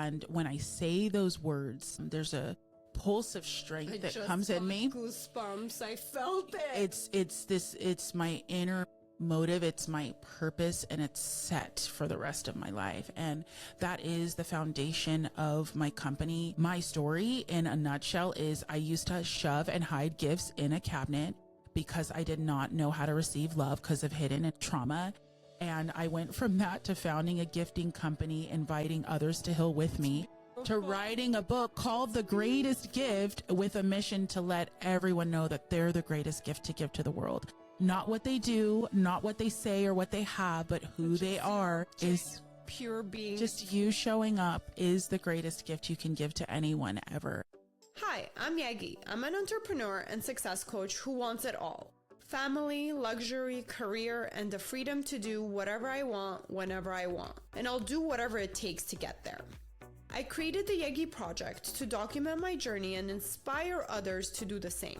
And when I say those words, there's a pulse of strength that comes in me. Goosebumps. I felt it. It's my inner motive, it's my purpose, and it's set for the rest of my life. And that is the foundation of my company. My story in a nutshell is I used to shove and hide gifts in a cabinet because I did not know how to receive love because of hidden trauma. And I went from that to founding a gifting company, inviting others to heal with me, to writing a book called The Greatest Gift, with a mission to let everyone know that they're the greatest gift to give to the world. Not what they do, not what they say or what they have, but who they are is pure being. Just you showing up is the greatest gift you can give to anyone ever. Hi, I'm Yegi. I'm an entrepreneur and success coach who wants it all. Family, luxury, career, and the freedom to do whatever I want, whenever I want. And I'll do whatever it takes to get there. I created the Yegi Project to document my journey and inspire others to do the same.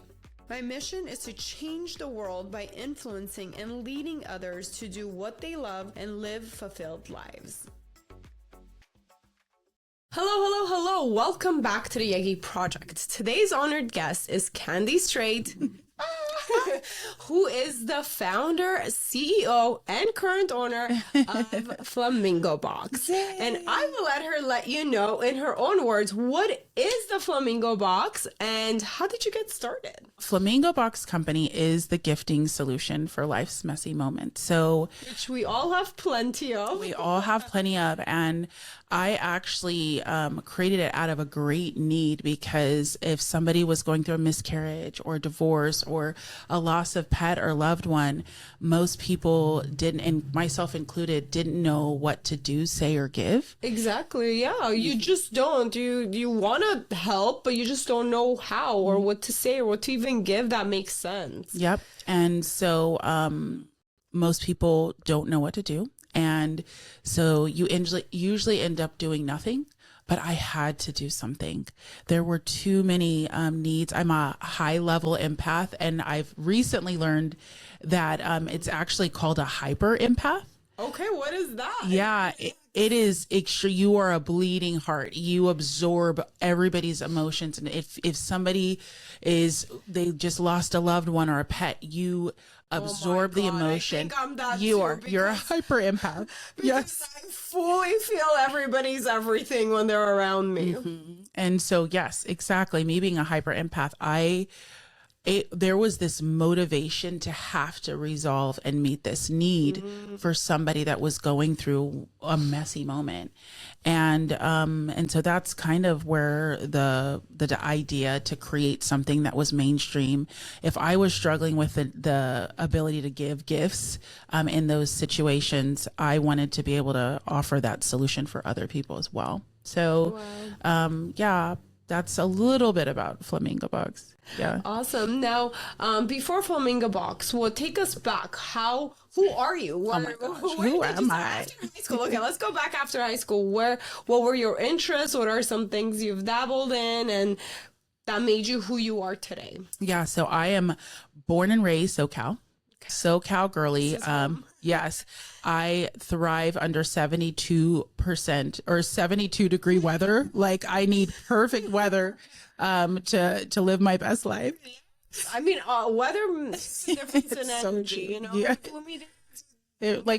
My mission is to change the world by influencing and leading others to do what they love and live fulfilled lives. Hello. Welcome back to the Yegi Project. Today's honored guest is Candy Strait, who is the founder, CEO, and current owner of Flamingo Box. Yay. And I will let her let you know in her own words, what is the Flamingo Box and how did you get started? Flamingo Box Company is the gifting solution for life's messy moments. So, which we all have plenty of. We all have plenty of. And I actually created it out of a great need, because if somebody was going through a miscarriage or divorce or a loss of pet or loved one, most people didn't, and myself included, didn't know what to do, say, or give. Exactly. Yeah. You just don't. You want to help, but you just don't know how or what to say or what to even give that makes sense. Yep. And so most people don't know what to do. And so you usually end up doing nothing, but I had to do something. There were too many needs. I'm a high level empath, and I've recently learned that it's actually called a hyper empath. Okay, what is that? Yeah, it is extra. You are a bleeding heart. You absorb everybody's emotions. And if somebody they just lost a loved one or a pet, you absorb the emotion. I think I'm that You're a hyper empath. Yes. I fully feel everybody's everything when they're around me. Mm-hmm. And so, yes, exactly. Me being a hyper empath, there was this motivation to have to resolve and meet this need for somebody that was going through a messy moment. And so that's kind of where the idea to create something that was mainstream. If I was struggling with the ability to give gifts in those situations, I wanted to be able to offer that solution for other people as well. So, yeah, that's a little bit about Flamingo Box. Yeah. Awesome. Now, before Flamingo Box, well, take us back. Who are you? Oh my gosh, who am I? After high school? Okay, let's go back after high school. What were your interests? What are some things you've dabbled in and that made you who you are today? Yeah. So I am born and raised SoCal. SoCal girly. Yes, I thrive under 72% or 72-degree weather. Like, I need perfect weather to live my best life. I mean, weather makes a difference in energy, you know? Yeah.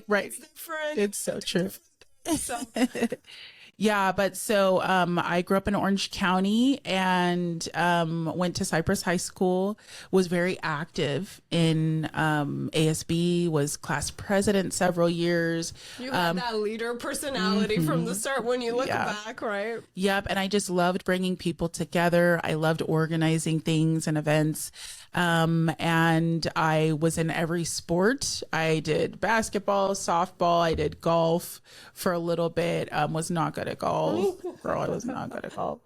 Right. It's so true. Yeah, but so I grew up in Orange County and went to Cypress High School, was very active in ASB, was class president several years. You had that leader personality from the start when you look back, right? Yep, and I just loved bringing people together. I loved organizing things and events. And I was in every sport. I did basketball, softball, I did golf for a little bit, was not good at golf. Girl, I was not good at golf.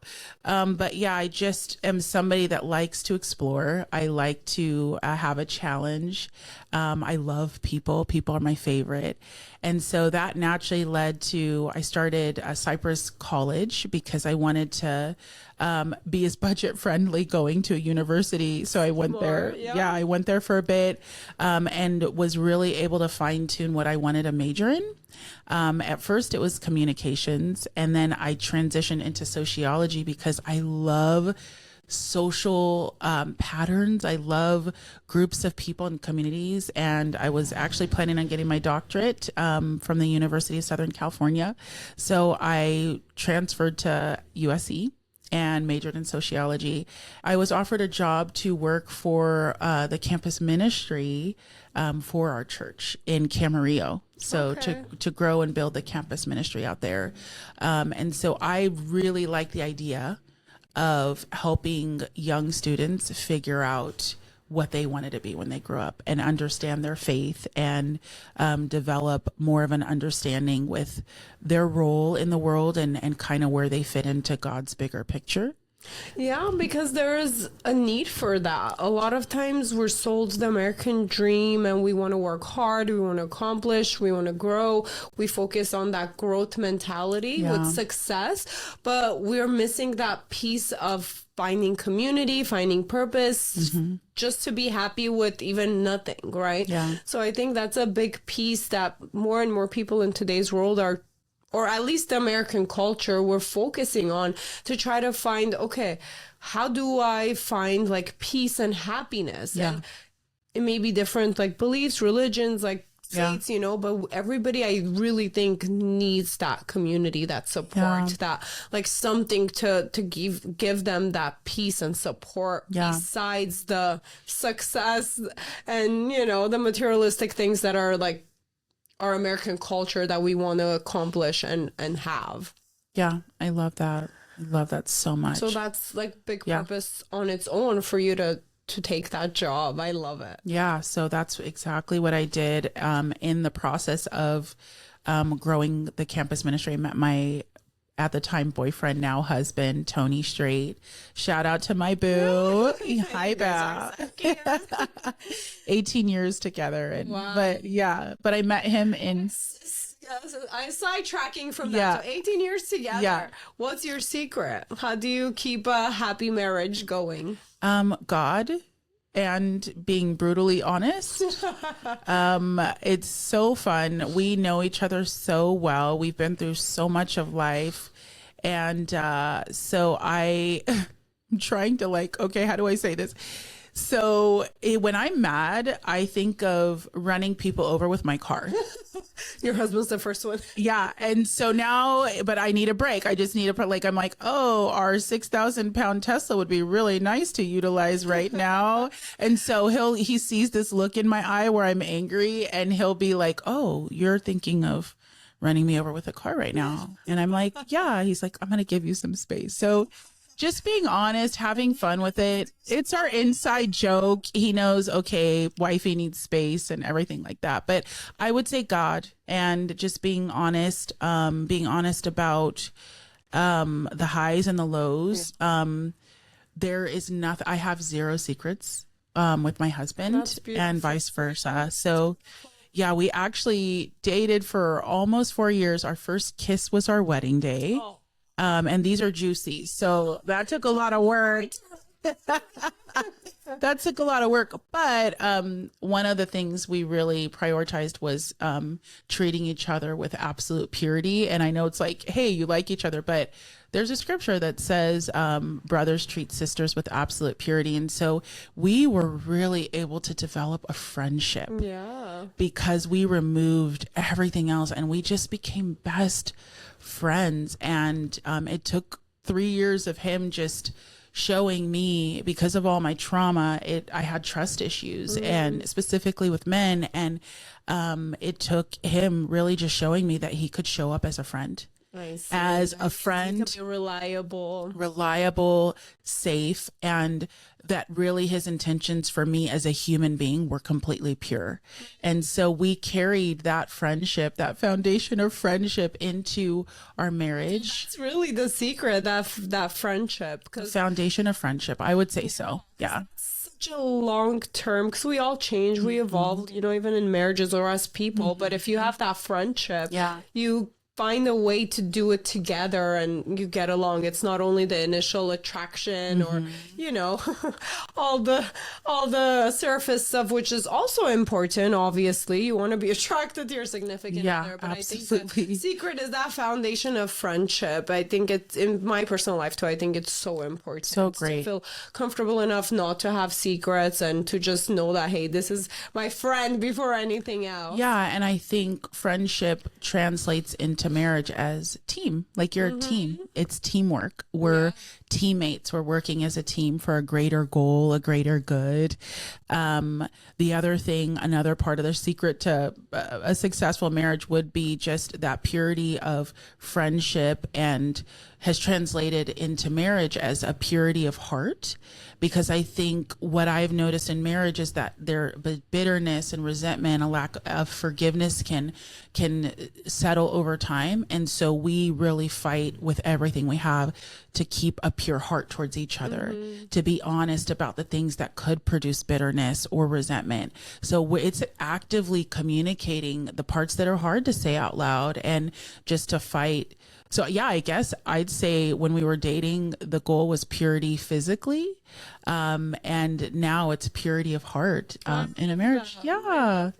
But yeah, I just am somebody that likes to explore. I like to have a challenge. I love people. People are my favorite. And so that naturally led to, I started Cypress College because I wanted to be as budget friendly going to a university. So I went there. Yeah, I went there for a bit and was really able to fine tune what I wanted to major in. At first it was communications, and then I transitioned into sociology because I love social patterns. I love groups of people and communities. And I was actually planning on getting my doctorate from the University of Southern California. So I transferred to USC and majored in sociology. I was offered a job to work for the campus ministry for our church in Camarillo. So to grow and build the campus ministry out there. And so I really like the idea of helping young students figure out what they wanted to be when they grow up and understand their faith and develop more of an understanding with their role in the world and kind of where they fit into God's bigger picture. Yeah, because there is a need for that. A lot of times we're sold the American dream and we want to work hard, we want to accomplish, we want to grow. We focus on that growth mentality with success, but we're missing that piece of finding community, finding purpose, just to be happy with even nothing, right? Yeah. So I think that's a big piece that more and more people in today's world are, or at least the American culture, we're focusing on to try to find, okay, how do I find like peace and happiness? Yeah. And it may be different, like beliefs, religions, like faiths, you know, but everybody, I really think, needs that community, that support, that like something to give them that peace and support besides the success and, you know, the materialistic things that are like our American culture that we want to accomplish and have. Yeah, I love that. I love that so much. So that's like big purpose on its own for you to take that job. I love it. Yeah, so that's exactly what I did in the process of growing the campus ministry. I met my, at the time, boyfriend, now husband, Tony Strait. Shout out to my boo. Hi, Beth. 18 years together. And, but I met him in... I'm sidetracking from that. So 18 years together. Yeah. What's your secret? How do you keep a happy marriage going? God and being brutally honest. It's so fun. We know each other so well. We've been through so much of life. And so I'm trying to like, okay, how do I say this? So when I'm mad, I think of running people over with my car. Your husband's the first one. Yeah. And so now, but I need a break. I just need a, like, I'm like, oh, our 6,000 pound Tesla would be really nice to utilize right now. And so he sees this look in my eye where I'm angry and he'll be like, oh, you're thinking of running me over with a car right now. And I'm like, yeah. He's like, I'm going to give you some space. So just being honest, having fun with it. It's our inside joke. He knows, okay, wifey needs space and everything like that. But I would say God and just being honest about the highs and the lows. There is nothing, I have zero secrets with my husband and vice versa. So yeah, we actually dated for almost 4 years. Our first kiss was our wedding day. Oh. And these are juicy. So that took a lot of work. That took a lot of work. But one of the things we really prioritized was treating each other with absolute purity. And I know it's like, hey, you like each other, but there's a scripture that says brothers treat sisters with absolute purity. And so we were really able to develop a friendship because we removed everything else and we just became best friends. And it took 3 years of him just showing me, because of all my trauma, I had trust issues and specifically with men. And it took him really just showing me that he could show up as a friend. As a friend, reliable, safe, and that really his intentions for me as a human being were completely pure. And so we carried that friendship, that foundation of friendship into our marriage. It's really the secret, that friendship. The foundation of friendship, I would say so. Yeah. such a long term, because we all change, we evolve, you know, even in marriages or as people. But if you have that friendship, you find a way to do it together and you get along. It's not only the initial attraction or, you know, all the surface stuff, which is also important. Obviously, you want to be attracted to your significant other, but absolutely. I think the secret is that foundation of friendship. I think it's in my personal life too. I think it's so important. So great. To feel comfortable enough not to have secrets and to just know that, hey, this is my friend before anything else. Yeah, and I think friendship translates into marriage as team. Like you're a team. It's teamwork. We're teammates. We're working as a team for a greater goal, a greater good. The other thing, another part of the secret to a successful marriage would be just that purity of friendship, and has translated into marriage as a purity of heart. Because I think what I've noticed in marriage is that there bitterness and resentment, a lack of forgiveness can settle over time. And so we really fight with everything we have to keep a pure heart towards each other, to be honest about the things that could produce bitterness or resentment. So it's actively communicating the parts that are hard to say out loud and just to fight. So yeah, I guess I'd say when we were dating, the goal was purity physically. And now it's purity of heart, in a marriage. Yeah.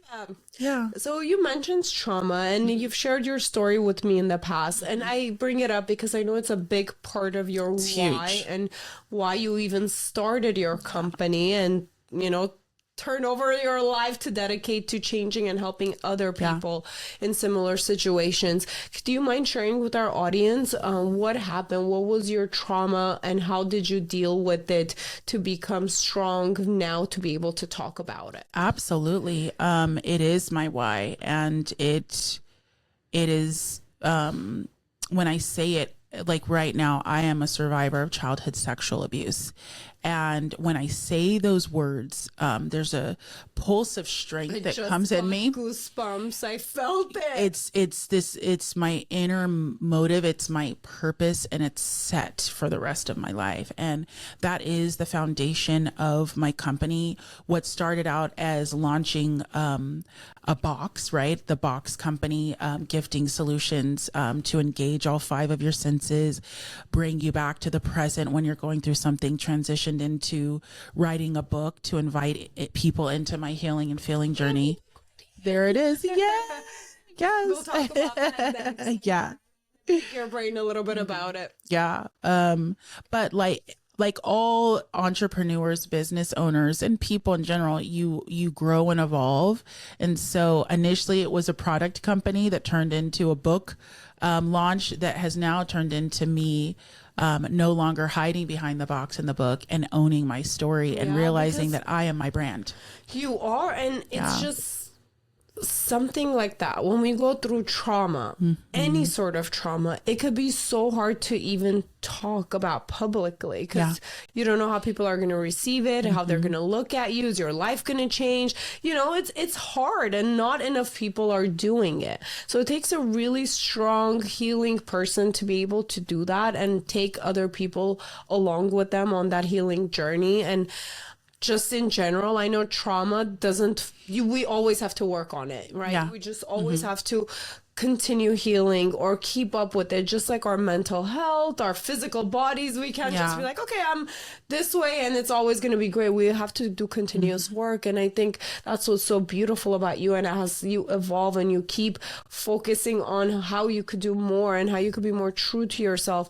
So you mentioned trauma, and you've shared your story with me in the past, and I bring it up because I know it's a big part of your why huge. and why you even started your company and, you know, turn over your life to dedicate to changing and helping other people in similar situations. Do you mind sharing with our audience what happened? What was your trauma and how did you deal with it to become strong now to be able to talk about it? Absolutely. It is my why. And it is, when I say it, like right now, I am a survivor of childhood sexual abuse. And when I say those words, there's a pulse of strength that comes in me. Goosebumps. I felt it. It's my inner motive. It's my purpose, and it's set for the rest of my life. And that is the foundation of my company. What started out as launching, a box, right? The box company, gifting solutions, to engage all 5 of your senses, bring you back to the present when you're going through something, transitioned into writing a book to invite people into my healing and feeling journey. There it is. Yes. Yes. We'll talk about that next. Yeah. Your brain a little bit about it. Yeah. But like all entrepreneurs, business owners, and people in general, you grow and evolve. And so initially it was a product company that turned into a book launch that has now turned into me no longer hiding behind the box in the book and owning my story and realizing that I am my brand. You are, and it's just something like that. When we go through trauma, any sort of trauma, it could be so hard to even talk about publicly because you don't know how people are going to receive it, how they're going to look at you. Is your life going to change? You know, it's hard, and not enough people are doing it. So it takes a really strong healing person to be able to do that and take other people along with them on that healing journey. And just in general, I know trauma we always have to work on it, right? Yeah. We just always have to continue healing or keep up with it, just like our mental health, our physical bodies. We can't just be like, okay, I'm this way and it's always going to be great. We have to do continuous work. And I think that's what's so beautiful about you. And as you evolve and you keep focusing on how you could do more and how you could be more true to yourself,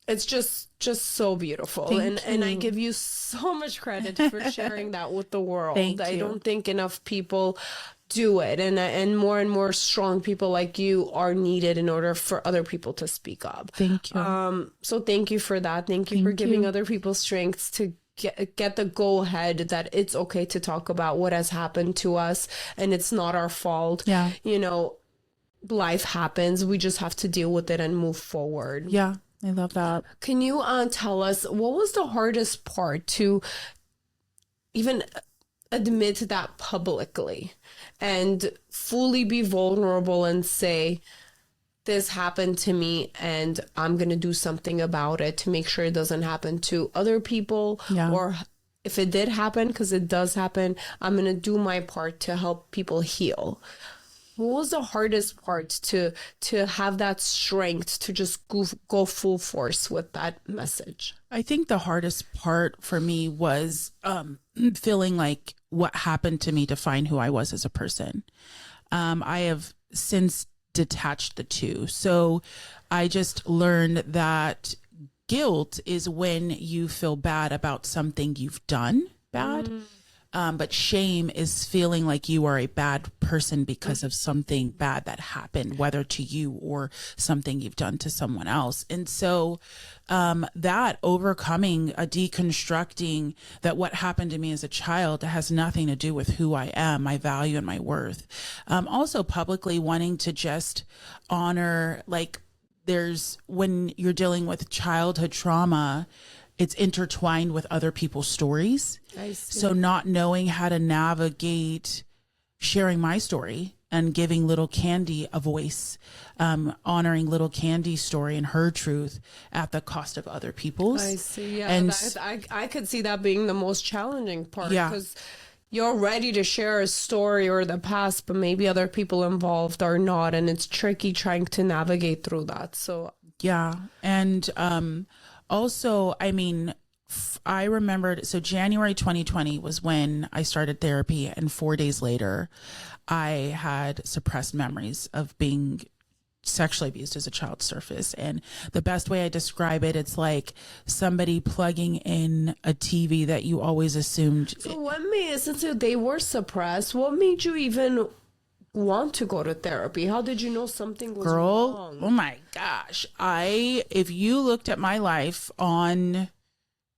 it's just so beautiful. And I give you so much credit for sharing that with the world. I don't think enough people do it. And more strong people like you are needed in order for other people to speak up. Thank you. So thank you for that. Thank you for giving other people strengths to get the go ahead that it's okay to talk about what has happened to us and it's not our fault. Yeah. You know, life happens. We just have to deal with it and move forward. Yeah. I love that. Can you tell us what was the hardest part to even admit that publicly and fully be vulnerable and say, this happened to me and I'm going to do something about it to make sure it doesn't happen to other people or if it did happen, because it does happen, I'm going to do my part to help people heal. What was the hardest part to have that strength to just go full force with that message? I think the hardest part for me was feeling like what happened to me defined who I was as a person. I have since detached the two. So I just learned that guilt is when you feel bad about something you've done bad. But shame is feeling like you are a bad person because of something bad that happened, whether to you or something you've done to someone else. And so that overcoming, deconstructing that what happened to me as a child has nothing to do with who I am, my value and my worth. Also publicly wanting to just honor, like, when you're dealing with childhood trauma, it's intertwined with other people's stories. So not knowing how to navigate sharing my story and giving little Candy a voice, honoring little Candy's story and her truth at the cost of other people's. I see. Yeah, And I could see that being the most challenging part. Yeah. Because you're ready to share a story or the past, but maybe other people involved are not. And it's tricky trying to navigate through that. So yeah. And also, I mean, I remembered, so January 2020 was when I started therapy, and 4 days later, I had suppressed memories of being sexually abused as a child surface. And the best way I describe it, it's like somebody plugging in a TV that you always assumed. So what made, since they were suppressed, what made you even want to go to therapy? How did you know something was wrong? Oh my gosh. If you looked at my life on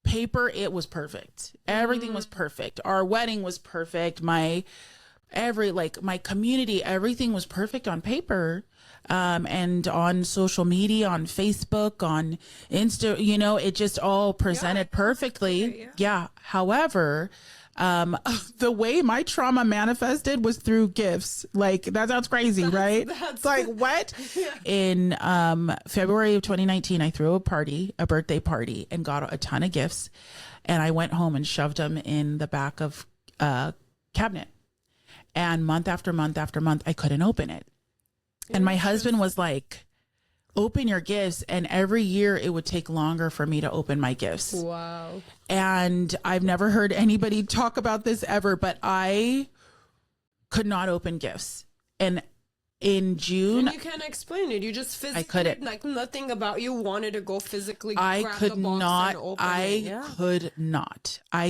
paper, it was perfect. Everything was perfect. Our wedding was perfect. My community, everything was perfect on paper. And on social media, on Facebook, on Insta, it just all presented perfectly. Yeah. However, the way my trauma manifested was through gifts. Like, that sounds crazy, right? It's like, what? Yeah. In February of 2019, I threw a birthday party, and got a ton of gifts. And I went home and shoved them in the back of a cabinet. And month after month after month, I couldn't open it. And my husband was like, open your gifts. And every year it would take longer for me to open my gifts. Wow. And I've never heard anybody talk about this ever, but I could not open gifts. And in June, and you can't explain it. You just physically, I couldn't. Like, nothing about you wanted to go physically. I grab could the box not. and open I it. Yeah.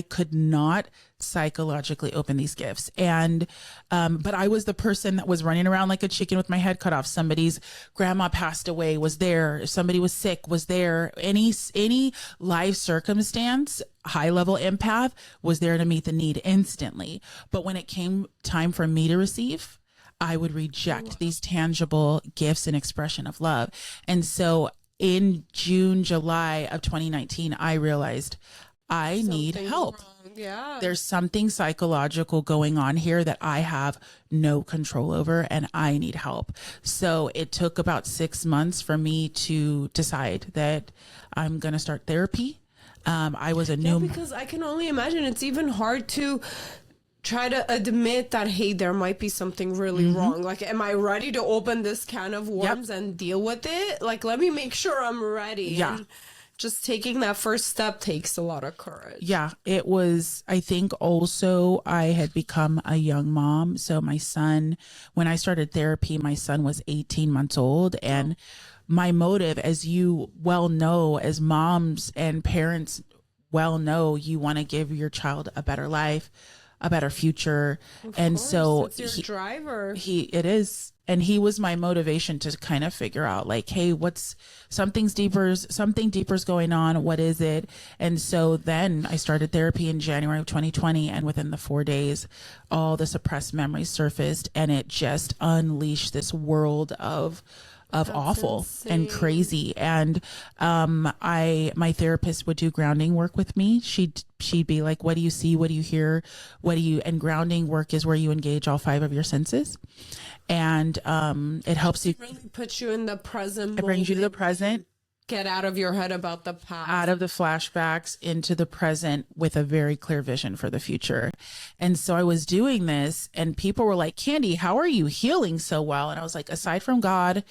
could not psychologically open these gifts. And, but I was the person that was running around like a chicken with my head cut off. Somebody's grandma passed away, was there. If somebody was sick, was there. Any life circumstance, high level empath, was there to meet the need instantly. But when it came time for me to receive, I would reject these tangible gifts and expression of love. And so in June, July of 2019, I realized I need help. Wrong. Yeah. There's something psychological going on here that I have no control over, and I need help. So it took about 6 months for me to decide that I'm going to start therapy. I was because I can only imagine it's even hard to try to admit that, hey, there might be something really wrong. Like, am I ready to open this can of worms and deal with it? Like, let me make sure I'm ready. Yeah. And just taking that first step takes a lot of courage. Yeah, it was. I think also I had become a young mom. So my son, when I started therapy, my son was 18 months old. And my motive, as you well know, as moms and parents well know, you want to give your child a better life, a better future. And so it's your driver. It is. And he was my motivation to kind of figure out, like, hey, something deeper's going on. What is it? And so then I started therapy in January of 2020. And within the 4 days, all the suppressed memories surfaced, and it just unleashed this world of awful insane. And crazy. And my therapist would do grounding work with me. She'd be like, what do you see? What do you hear? And grounding work is where you engage all 5 of your senses. And it helps you. Really puts you in the present. It brings you to the present. get out of your head about the past. Out of the flashbacks into the present with a very clear vision for the future. And so I was doing this and people were like, Candy, how are you healing so well? And I was like, aside from God,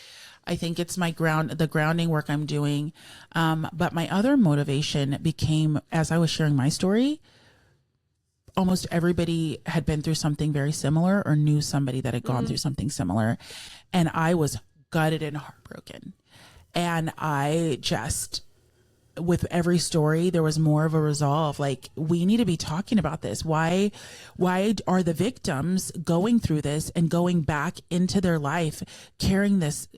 I think it's my the grounding work I'm doing. But my other motivation became, as I was sharing my story, almost everybody had been through something very similar or knew somebody that had gone through something similar. And I was gutted and heartbroken. And I just, with every story, there was more of a resolve. Like, we need to be talking about this. Why are the victims going through this and going back into their life, carrying this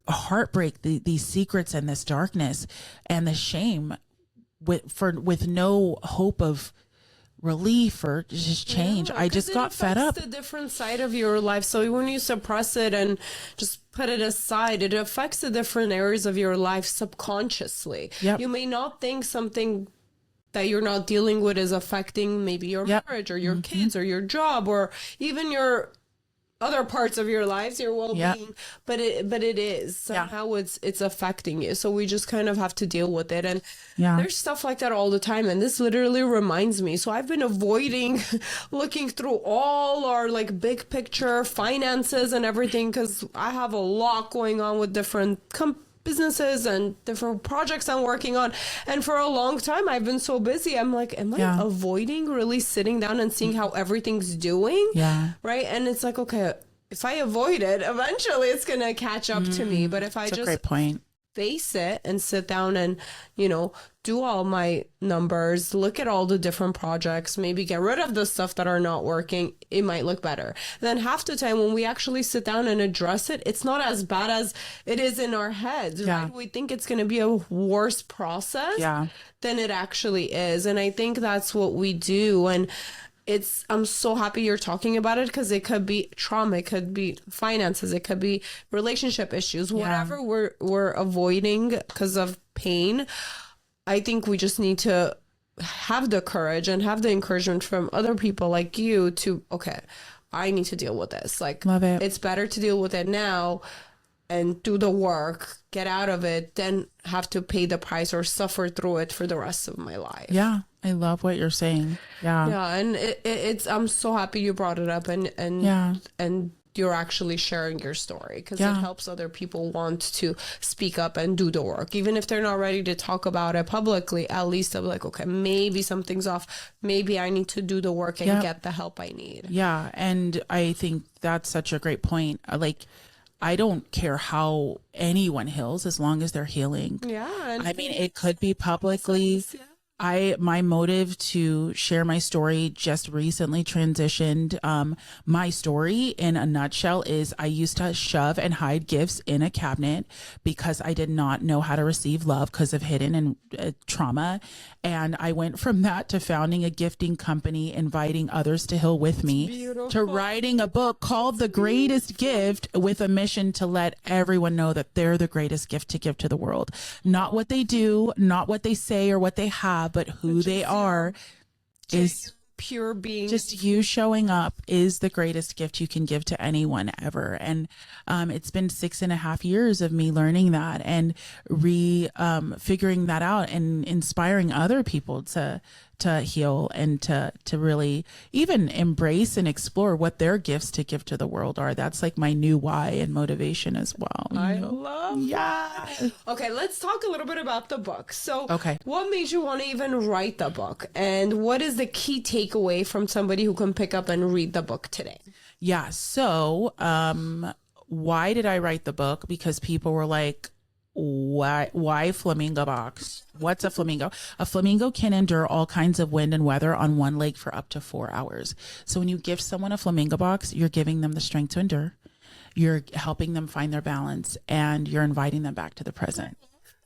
heartbreak, these secrets and this darkness and the shame with no hope of relief or just change? I just got fed up. It's the different side of your life. So when you suppress it and just put it aside, it affects the different areas of your life subconsciously. Yep. You may not think something that you're not dealing with is affecting maybe your marriage or your kids or your job or even your other parts of your lives, your well-being, but it is somehow it's affecting you. So we just kind of have to deal with it. And there's stuff like that all the time. And this literally reminds me. So I've been avoiding looking through all our like big picture finances and everything, because I have a lot going on with different businesses and different projects I'm working on. And for a long time, I've been so busy. I'm like, am I avoiding really sitting down and seeing how everything's doing? Yeah. Right. And it's like, okay, if I avoid it, eventually it's going to catch up to me. But if I That's just a great point. face it and sit down and, do all my numbers, look at all the different projects, maybe get rid of the stuff that are not working, it might look better. Then half the time when we actually sit down and address it, it's not as bad as it is in our heads, right? We think it's going to be a worse process than it actually is. And I think that's what we do. And I'm so happy you're talking about it, because it could be trauma, it could be finances, it could be relationship issues, whatever we're avoiding because of pain. I think we just need to have the courage and have the encouragement from other people like you to, okay, I need to deal with this. Like, love it. It's better to deal with it now and do the work, get out of it, than have to pay the price or suffer through it for the rest of my life. Yeah. I love what you're saying. Yeah. Yeah. And it's, I'm so happy you brought it up and you're actually sharing your story, because it helps other people want to speak up and do the work. Even if they're not ready to talk about it publicly, at least they'll be like, okay, maybe something's off. Maybe I need to do the work and get the help I need. Yeah. And I think that's such a great point. Like, I don't care how anyone heals as long as they're healing. Yeah. I mean, it could be publicly. My motive to share my story just recently transitioned. My story in a nutshell is I used to shove and hide gifts in a cabinet because I did not know how to receive love because of hidden and trauma. And I went from that to founding a gifting company, inviting others to heal with me, to writing a book called The Greatest Gift, with a mission to let everyone know that they're the greatest gift to give to the world. Not what they do, not what they say or what they have, but who they are is pure being. Just you showing up is the greatest gift you can give to anyone ever. And it's been 6.5 years of me learning that and figuring that out and inspiring other people to heal and to really even embrace and explore what their gifts to give to the world are. That's like my new why and motivation as well. I love that. Okay, let's talk a little bit about the book. So what made you want to even write the book? And what is the key takeaway from somebody who can pick up and read the book today? Yeah. So why did I write the book? Because people were like, why Flamingo Box? What's a flamingo? A flamingo can endure all kinds of wind and weather on one leg for up to 4 hours. So when you give someone a flamingo box, you're giving them the strength to endure. You're helping them find their balance, and you're inviting them back to the present.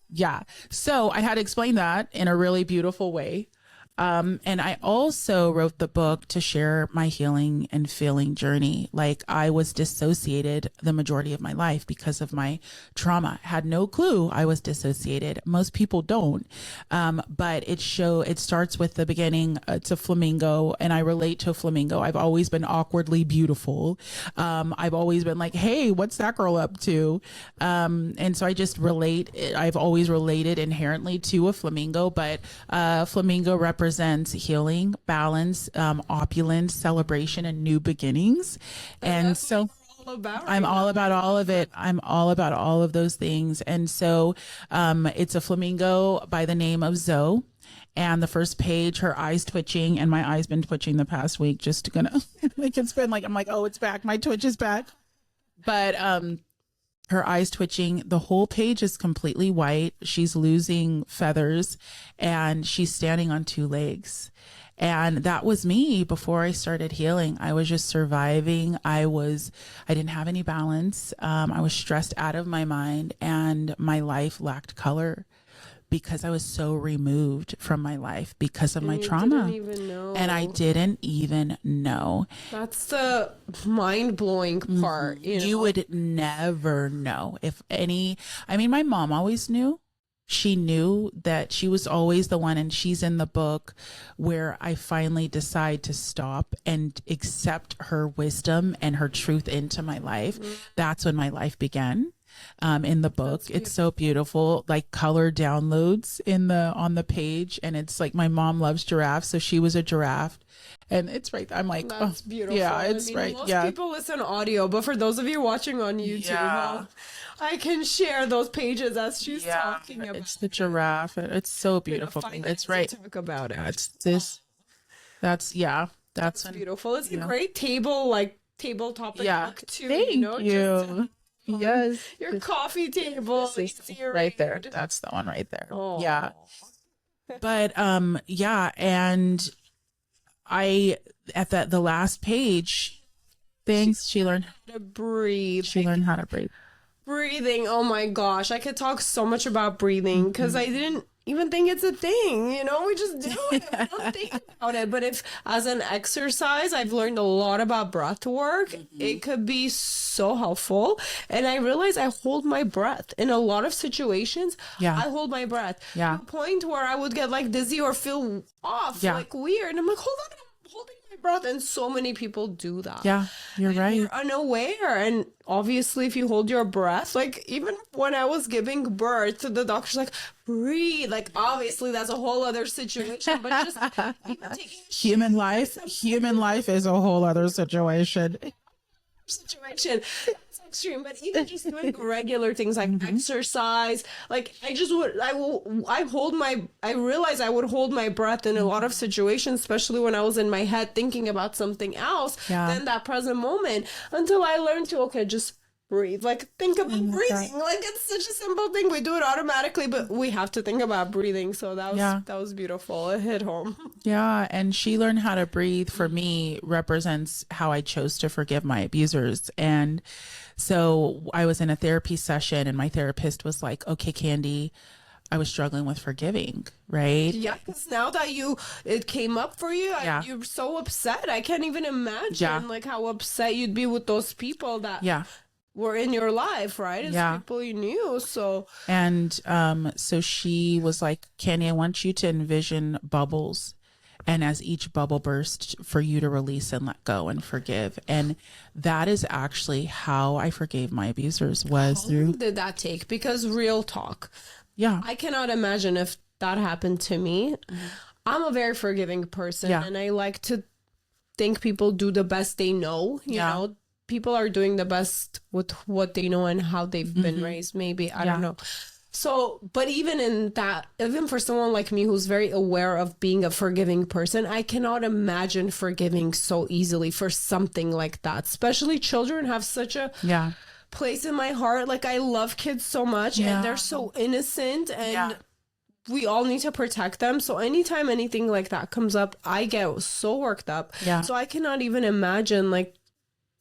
Yeah. So I had to explain that in a really beautiful way. And I also wrote the book to share my healing and feeling journey. Like, I was dissociated the majority of my life because of my trauma. Had no clue I was dissociated. Most people don't. But it starts with the beginning. It's a flamingo, and I relate to a flamingo. I've always been awkwardly beautiful. I've always been like, hey, what's that girl up to? And so I just relate. I've always related inherently to a flamingo, but flamingo represents healing, balance, opulence, celebration, and new beginnings. And so I'm all about all of it. I'm all about all of those things. And so it's a flamingo by the name of Zoe. And the first page, her eyes twitching, and my eyes been twitching the past week. Just gonna like, it's been like, I'm like, oh, it's back. My twitch is back. But her eyes twitching. The whole page is completely white. She's losing feathers, and she's standing on two legs. And that was me before I started healing. I was just surviving. I didn't have any balance. I was stressed out of my mind, and my life lacked color because I was so removed from my life because of my trauma. Didn't even know. And I didn't even know. That's the mind-blowing part. You would never know my mom always knew. She knew that she was always the one, and she's in the book where I finally decide to stop and accept her wisdom and her truth into my life. That's when my life began. In the book, it's so beautiful, like color downloads on the page, and it's like, my mom loves giraffes, so she was a giraffe, and it's right. I'm like, that's beautiful. Yeah, it's right. Most people listen audio, but for those of you watching on YouTube, I can share those pages as she's talking about. It's the giraffe. It's so beautiful. It's right. Talk about it. It's this. That's beautiful. It's a great tabletop book too. Thank you. Yes, your coffee table right there. That's the one right there. Oh. Yeah. But and I at the last page, she learned how to breathe. She learned how to breathe. Breathing. Oh my gosh, I could talk so much about breathing because I didn't even think it's a thing. We just do it. We don't think about it. But if, as an exercise, I've learned a lot about breath work. It could be so helpful. And I realize I hold my breath in a lot of situations. I hold my breath to a point where I would get like dizzy or feel off, like weird. And I'm like, hold on, I'm holding my breath. And so many people do that. Yeah, you're right. You're unaware. And obviously, if you hold your breath, like even when I was giving birth, the doctor's like, breathe. Like, obviously, that's a whole other situation. But just even taking human life is a whole other situation. It's extreme, but even just doing regular things like exercise, like I realized I would hold my breath in a lot of situations, especially when I was in my head thinking about something else than that present moment, until I learned to just breathe. Like, think about breathing. Like, it's such a simple thing. We do it automatically, but we have to think about breathing. So that was beautiful. It hit home. Yeah. And she learned how to breathe, for me, represents how I chose to forgive my abusers. And so I was in a therapy session, and my therapist was like, okay, Candy, I was struggling with forgiving, right? Yeah, because now that it came up for you, you're so upset. I can't even imagine like how upset you'd be with those people that were in your life, right? It's people you knew. So so she was like, Candy, I want you to envision bubbles, and as each bubble bursts, for you to release and let go and forgive. And that is actually how I forgave my abusers. How long did that take? Because real talk, I cannot imagine if that happened to me. I'm a very forgiving person, and I like to think people do the best they know. You know, people are doing the best with what they know and how they've been raised. Maybe I don't know. So, but even in that, even for someone like me who's very aware of being a forgiving person, I cannot imagine forgiving so easily for something like that. Especially children have such a place in my heart. Like, I love kids so much, and they're so innocent, and we all need to protect them. So anytime anything like that comes up, I get so worked up. So I cannot even imagine like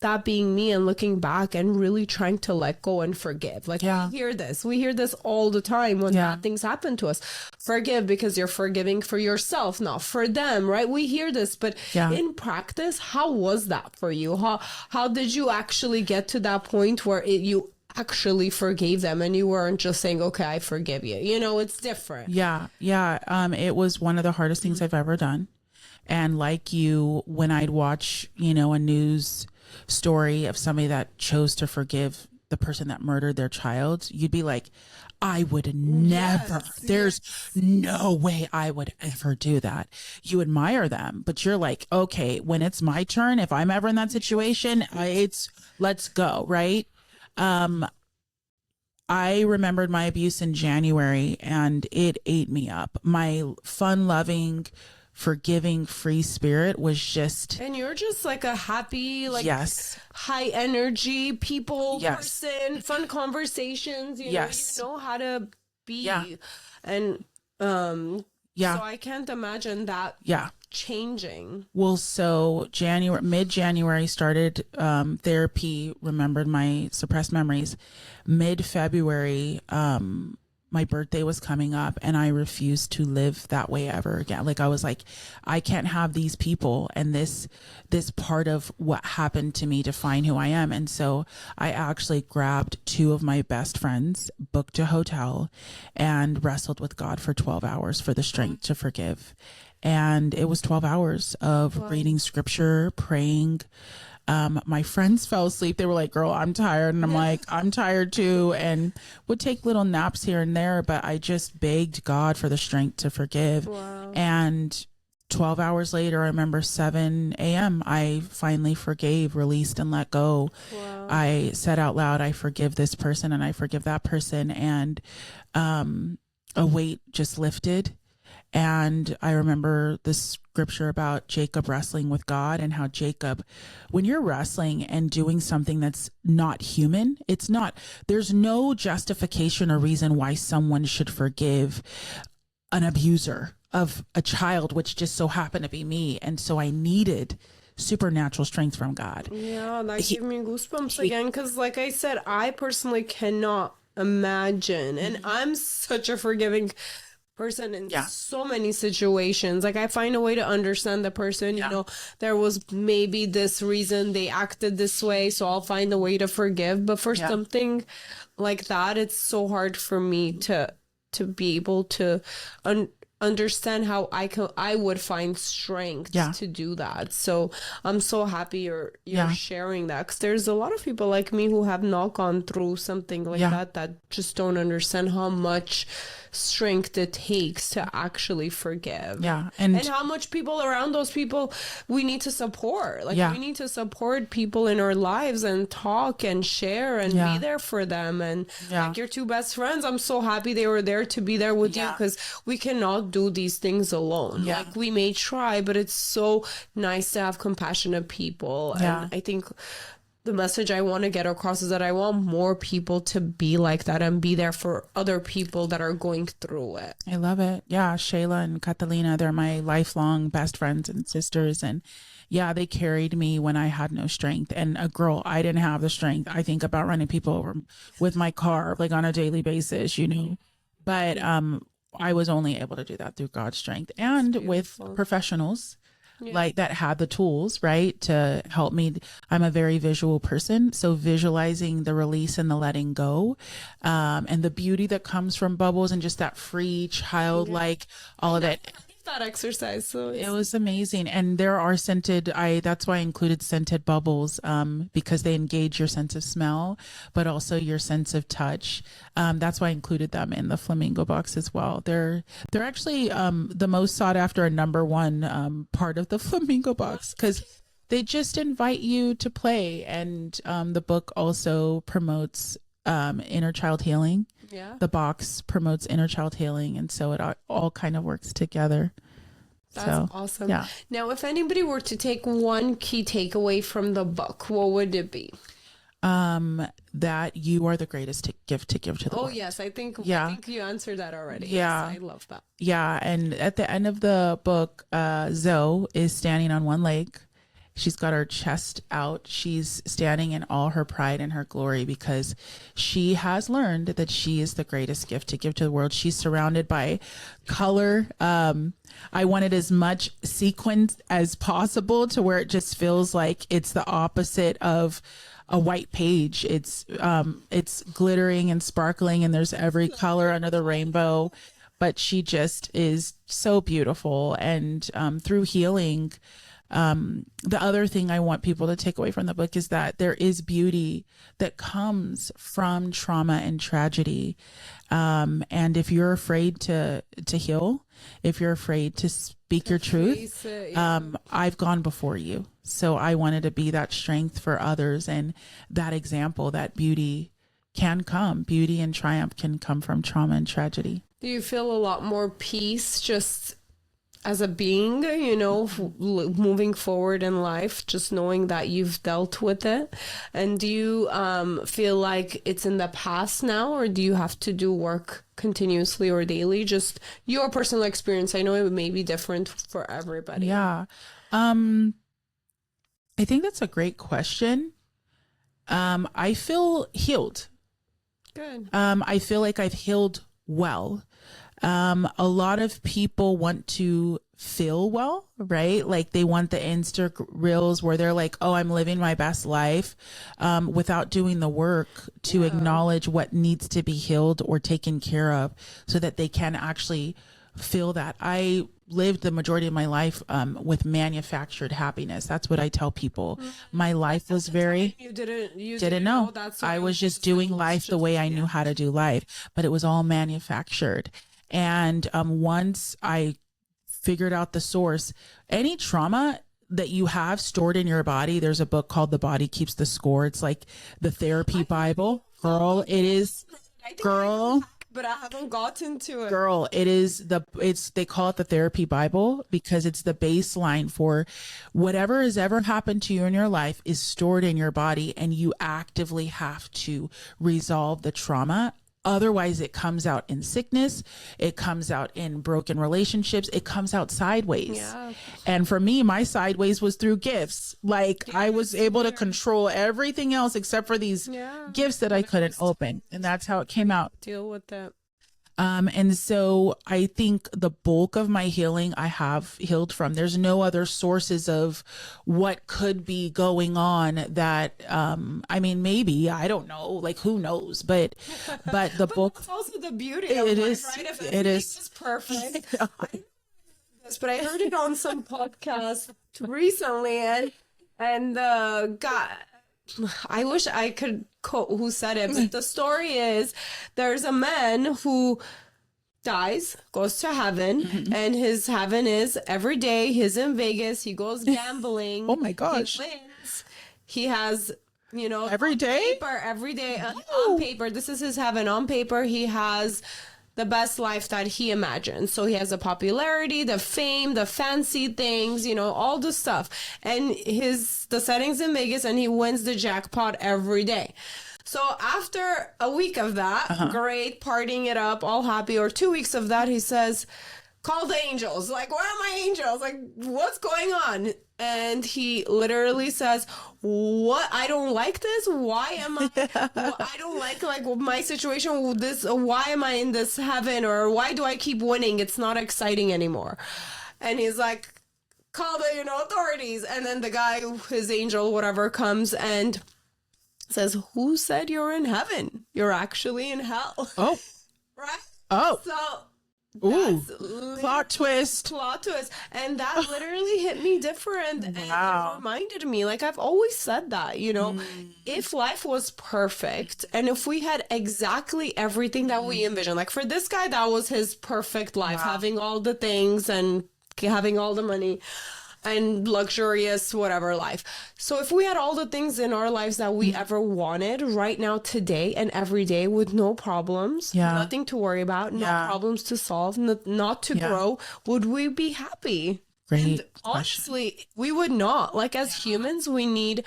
that being me and looking back and really trying to let go and forgive. Like we hear this all the time when bad things happen to us. Forgive because you're forgiving for yourself, not for them, right? We hear this, but in practice, how was that for you? How did you actually get to that point where you actually forgave them and you weren't just saying, okay, I forgive you? You know, it's different. Yeah. It was one of the hardest things I've ever done. And like you, when I'd watch, you know, a news story of somebody that chose to forgive the person that murdered their child, you'd be like, I would never, there's no way I would ever do that. You admire them, but you're like, okay, when it's my turn, if I'm ever in that situation, let's go. Right. I remembered my abuse in January and it ate me up. My fun loving, forgiving, free spirit was just, and you're just like a happy, like high energy people person, fun conversations, you know how to be. And so I can't imagine that changing. Well, so mid-January started therapy, remembered my suppressed memories. Mid-February, my birthday was coming up and I refused to live that way ever again. Like I was like, I can't have these people and this part of what happened to me define who I am. And so I actually grabbed 2 of my best friends, booked a hotel and wrestled with God for 12 hours for the strength to forgive. And it was 12 hours of reading scripture, praying. My friends fell asleep. They were like, girl, I'm tired. And I'm like, I'm tired too. And would take little naps here and there. But I just begged God for the strength to forgive. Wow. And 12 hours later, I remember 7 a.m. I finally forgave, released, and let go. Wow. I said out loud, I forgive this person and I forgive that person. And a weight just lifted. And I remember the scripture about Jacob wrestling with God and how Jacob, when you're wrestling and doing something that's not human, there's no justification or reason why someone should forgive an abuser of a child, which just so happened to be me. And so I needed supernatural strength from God. Yeah, that gave me goosebumps again. Because like I said, I personally cannot imagine. And I'm such a forgiving person in so many situations. Like I find a way to understand the person, you know, there was maybe this reason they acted this way, so I'll find a way to forgive. But for something like that, it's so hard for me to be able to understand how I would find strength to do that. So I'm so happy you're sharing that, because there's a lot of people like me who have not gone through something like that just don't understand how much strength it takes to actually forgive. And how much people around those people we need to support. Like we need to support people in our lives and talk and share and be there for them. And like your 2 best friends, I'm so happy they were there to be there with you, because we cannot do these things alone. Like we may try, but it's so nice to have compassionate people. And I think the message I want to get across is that I want more people to be like that and be there for other people that are going through it. I love it. Yeah. Shayla and Catalina, they're my lifelong best friends and sisters. And they carried me when I had no strength. And I didn't have the strength. I think about running people over with my car, like on a daily basis, you know, but, I was only able to do that through God's strength and with professionals like that had the tools, right, to help me. I'm a very visual person. So visualizing the release and the letting go, and the beauty that comes from bubbles and just that free childlike, all of it. That exercise. So it was amazing. And there are that's why I included scented bubbles, because they engage your sense of smell, but also your sense of touch. That's why I included them in the Flamingo Box as well. They're actually the most sought after and number 1 part of the Flamingo Box, because they just invite you to play. And the book also promotes inner child healing. The box promotes inner child healing. And so it all kind of works together. That's awesome. Yeah. Now, if anybody were to take one key takeaway from the book, what would it be? That you are the greatest gift to give to the world. Oh, yes. I think you answered that already. Yeah. Yes, I love that. Yeah. And at the end of the book, Zoe is standing on one leg. She's got her chest out. She's standing in all her pride and her glory because she has learned that she is the greatest gift to give to the world. She's surrounded by color. I wanted as much sequence as possible to where it just feels like it's the opposite of a white page. It's glittering and sparkling, and there's every color under the rainbow. But she just is so beautiful. And through healing, the other thing I want people to take away from the book is that there is beauty that comes from trauma and tragedy. And if you're afraid to heal, if you're afraid to speak your truth, I've gone before you. So I wanted to be that strength for others and that example that beauty can come. Beauty and triumph can come from trauma and tragedy. Do you feel a lot more peace just as a being, you know, moving forward in life, just knowing that you've dealt with it? And do you feel like it's in the past now, or do you have to do work continuously or daily? Just your personal experience. I know it may be different for everybody. Yeah. I think that's a great question. I feel healed. Good. I feel like I've healed well. A lot of people want to feel well, right? Like they want the Insta reels where they're like, oh, I'm living my best life, without doing the work to acknowledge what needs to be healed or taken care of so that they can actually feel that. I lived the majority of my life with manufactured happiness. That's what I tell people. My life was very, you didn't know. I was just doing life the way I knew how to do life, but it was all manufactured. And once I figured out the source, any trauma that you have stored in your body, there's a book called The Body Keeps the Score. It's like the therapy Bible. Girl, it is, girl. But I haven't gotten to it. Girl, they call it the therapy Bible because it's the baseline for whatever has ever happened to you in your life is stored in your body, and you actively have to resolve the trauma. Otherwise, it comes out in sickness. It comes out in broken relationships. It comes out sideways. Yeah. And for me, my sideways was through gifts. Like I was able to control everything else except for these gifts that I couldn't open. And that's how it came out. Deal with that. And so I think the bulk of my healing I have healed from. There's no other sources of what could be going on that, I mean, maybe, I don't know, like who knows, but the bulk. That's also the beauty of life, right? If it is perfect. But I heard it on some podcast recently and God, I wish I could quote who said it, but the story is there's a man who dies, goes to heaven, and his heaven is every day he's in Vegas, he goes gambling. Oh my gosh. He wins. He has, you know, every day? Every day on paper. This is his heaven. On paper, he has the best life that he imagined. So he has the popularity, the fame, the fancy things, you know, all the stuff. And the settings in Vegas, and he wins the jackpot every day. So after a week of that, great, partying it up, all happy, or 2 weeks of that, he says, call the angels. Like, where are my angels? Like, what's going on? And he literally says, what? I don't like this. Why am I? I don't like my situation with this. Why am I in this heaven? Or why do I keep winning? It's not exciting anymore. And he's like, call the, authorities. And then the guy, his angel, whatever, comes and says, who said you're in heaven? You're actually in hell. Oh. Right? Oh. So ooh, plot twist. And that literally hit me different. And it reminded me, like I've always said that, if life was perfect and if we had exactly everything that we envisioned, like for this guy, that was his perfect life, having all the things and having all the money and luxurious whatever life. So if we had all the things in our lives that we ever wanted right now, today and every day, with no problems, nothing to worry about, no problems to solve, not to grow, would we be happy? Great and honestly, we would not. Like as humans, we need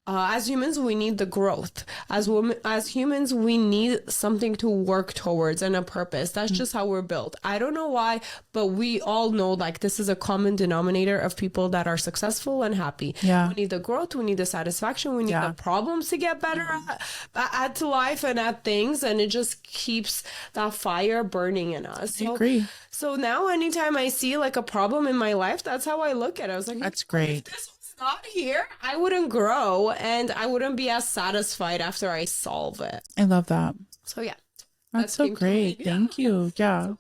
as humans, we need the growth. As women, as humans, we need something to work towards and a purpose. That's just how we're built. I don't know why, but we all know like this is a common denominator of people that are successful and happy. Yeah. We need the growth. We need the satisfaction. We need the problems to get better at life and at things. And it just keeps that fire burning in us. I agree. So now anytime I see like a problem in my life, that's how I look at it. I was like, That's great. not here, I wouldn't grow and I wouldn't be as satisfied after I solve it. I love that. So yeah, That's so great. Thank you. Yeah.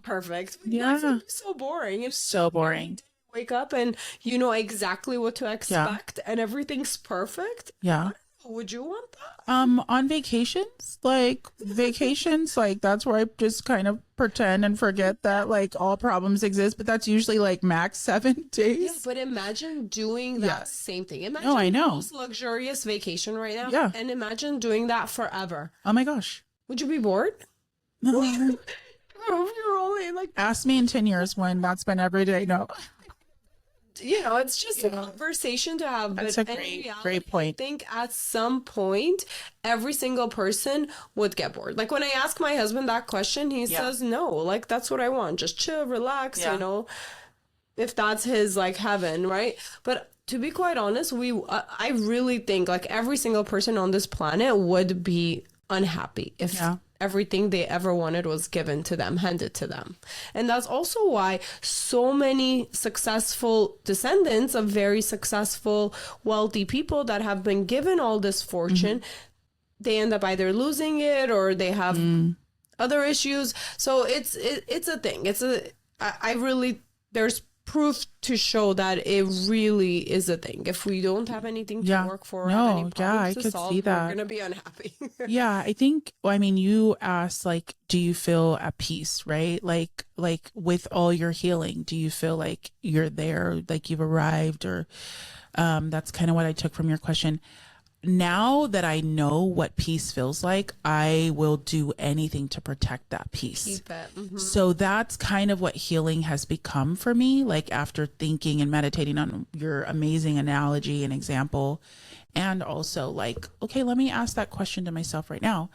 perfect. Yeah. That's so boring. It's So boring. wake up and you know exactly what to expect and everything's perfect. Yeah. Would you want that? On vacations, like that's where I just kind of pretend and forget that like all problems exist, but that's usually like max 7 days. Yeah, but imagine doing that Yeah. same thing. Imagine No, I the know. most luxurious vacation right now. Yeah. And imagine doing that forever. Oh my gosh. Would you be bored? No. You're only like, Ask me in 10 years when that's been every day. No. you know, it's just a conversation to have. That's but a in great reality, point. I think at some point, every single person would get bored. Like when I ask my husband that question, he says, no, like that's what I want. Just chill, relax, you know, if that's his like heaven, right? But to be quite honest, I really think like every single person on this planet would be unhappy if everything they ever wanted was given to them, handed to them. And that's also why so many successful descendants of very successful, wealthy people that have been given all this fortune, they end up either losing it or they have other issues. So it's a thing. I really, there's proof to show that it really is a thing. If we don't have anything to work for, have any problems to could solve, see that. we're gonna be unhappy. Yeah, I think, well, I mean, you asked like, do you feel at peace, right? Like with all your healing, do you feel like you're there, like you've arrived, or that's kind of what I took from your question. Now that I know what peace feels like, I will do anything to protect that peace. Keep it. So that's kind of what healing has become for me. Like after thinking and meditating on your amazing analogy and example, and also like, okay, let me ask that question to myself right now.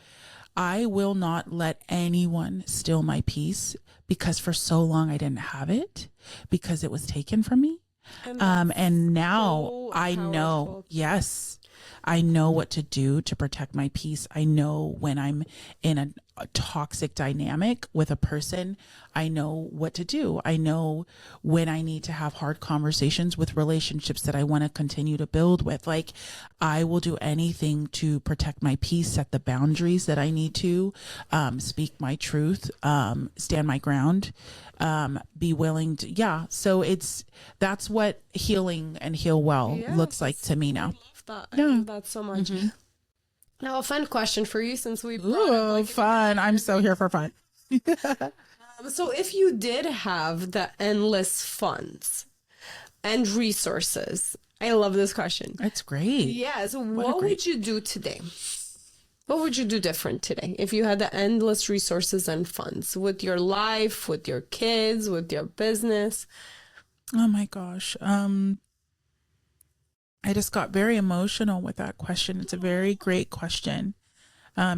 I will not let anyone steal my peace because for so long I didn't have it because it was taken from me. And now so I know, powerful. yes, I know what to do to protect my peace. I know when I'm in a toxic dynamic with a person, I know what to do. I know when I need to have hard conversations with relationships that I want to continue to build with. Like I will do anything to protect my peace, set the boundaries that I need to, speak my truth, stand my ground, be willing to, so that's what healing and heal well looks like to me now. That. I love that so much. Now, a fun question for you since we brought up, like, Fun. I'm so here for fun. so if you did have the endless funds and resources, I love this question. That's great. Yeah. So what would you do today? What would you do different today if you had the endless resources and funds with your life, with your kids, with your business? Oh my gosh. I just got very emotional with that question. It's a very great question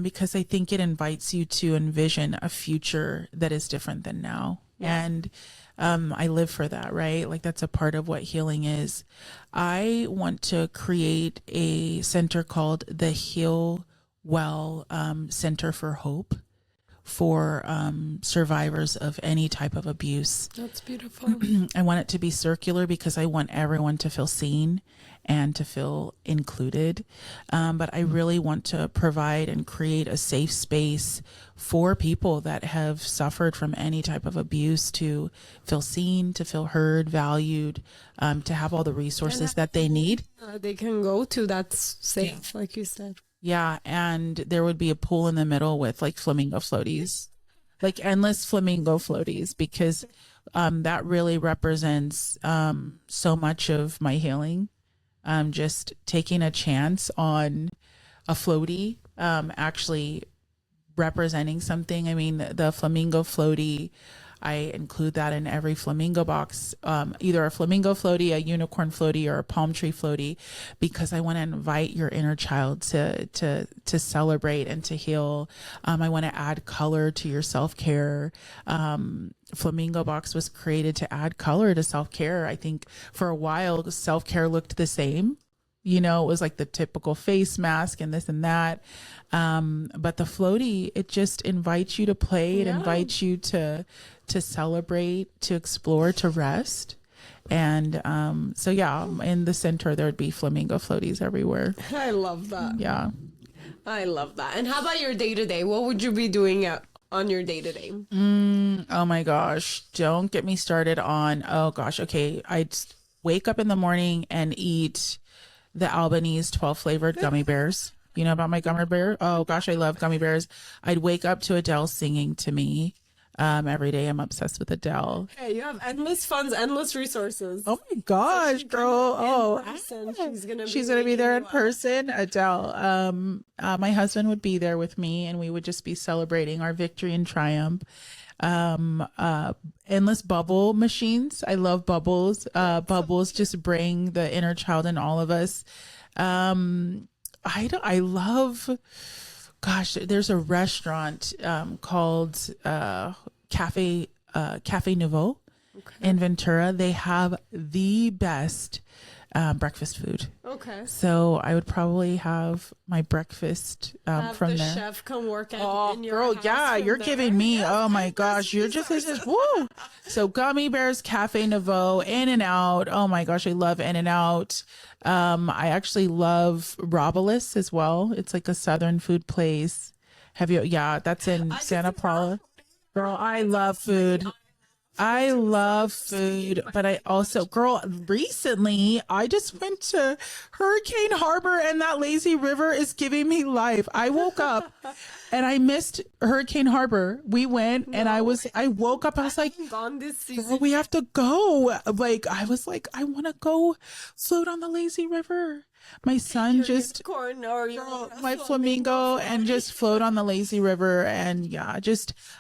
because I think it invites you to envision a future that is different than now. Yeah. And I live for that, right? Like that's a part of what healing is. I want to create a center called the Heal Well Center for Hope for survivors of any type of abuse. That's beautiful. I want it to be circular because I want everyone to feel seen and to feel included. But I really want to provide and create a safe space for people that have suffered from any type of abuse to feel seen, to feel heard, valued, to have all the resources that they need. They can go to that's safe, like you said. Yeah, and there would be a pool in the middle with like flamingo floaties, like endless flamingo floaties, because that really represents so much of my healing. Just taking a chance on a floaty, actually representing something. I mean, the flamingo floaty, I include that in every Flamingo box, either a flamingo floaty, a unicorn floaty, or a palm tree floaty, because I want to invite your inner child to celebrate and to heal. I want to add color to your self-care. Flamingo box was created to add color to self-care. I think for a while, self-care looked the same. You know, it was like the typical face mask and this and that. But the floaty, it just invites you to play. It invites you to celebrate, to explore, to rest. And so, yeah, in the center, there would be flamingo floaties everywhere. I love that. Yeah. I love that. And how about your day-to-day? What would you be doing on your day-to-day? Oh, my gosh. Don't get me started on, oh, gosh. Okay. I'd wake up in the morning and eat the Albanese 12 flavored gummy bears. You know about my gummy bear? Oh gosh, I love gummy bears. I'd wake up to Adele singing to me every day. I'm obsessed with Adele. Hey, you have endless funds, endless resources. Oh my gosh, girl. Oh, she's gonna be there in person. Adele. My husband would be there with me, and we would just be celebrating our victory and triumph. Endless bubble machines. I love bubbles. Bubbles just bring the inner child in all of us. I love, gosh, there's a restaurant, called, Cafe Nouveau in Ventura. They have the best, breakfast food. Okay. So I would probably have my breakfast from the there. Chef come work at in your girl, house yeah, from you're there. giving me. Oh my gosh, you're just woo. So gummy bears, Cafe Nouveau, In-N-Out. Oh my gosh, I love In-N-Out. I actually love Robolis as well. It's like a Southern food place. Have you? Yeah, that's in Santa Paula. Girl, I love food. I love food, but I also, girl, recently I just went to Hurricane Harbor, and that lazy river is giving me life. I woke up and I missed Hurricane Harbor. We went and I woke up. I was like, gone this season. girl, we have to go. Like, I was like, I want to go float on the lazy river. My son just, my flamingo, and just float on the lazy river. And yeah,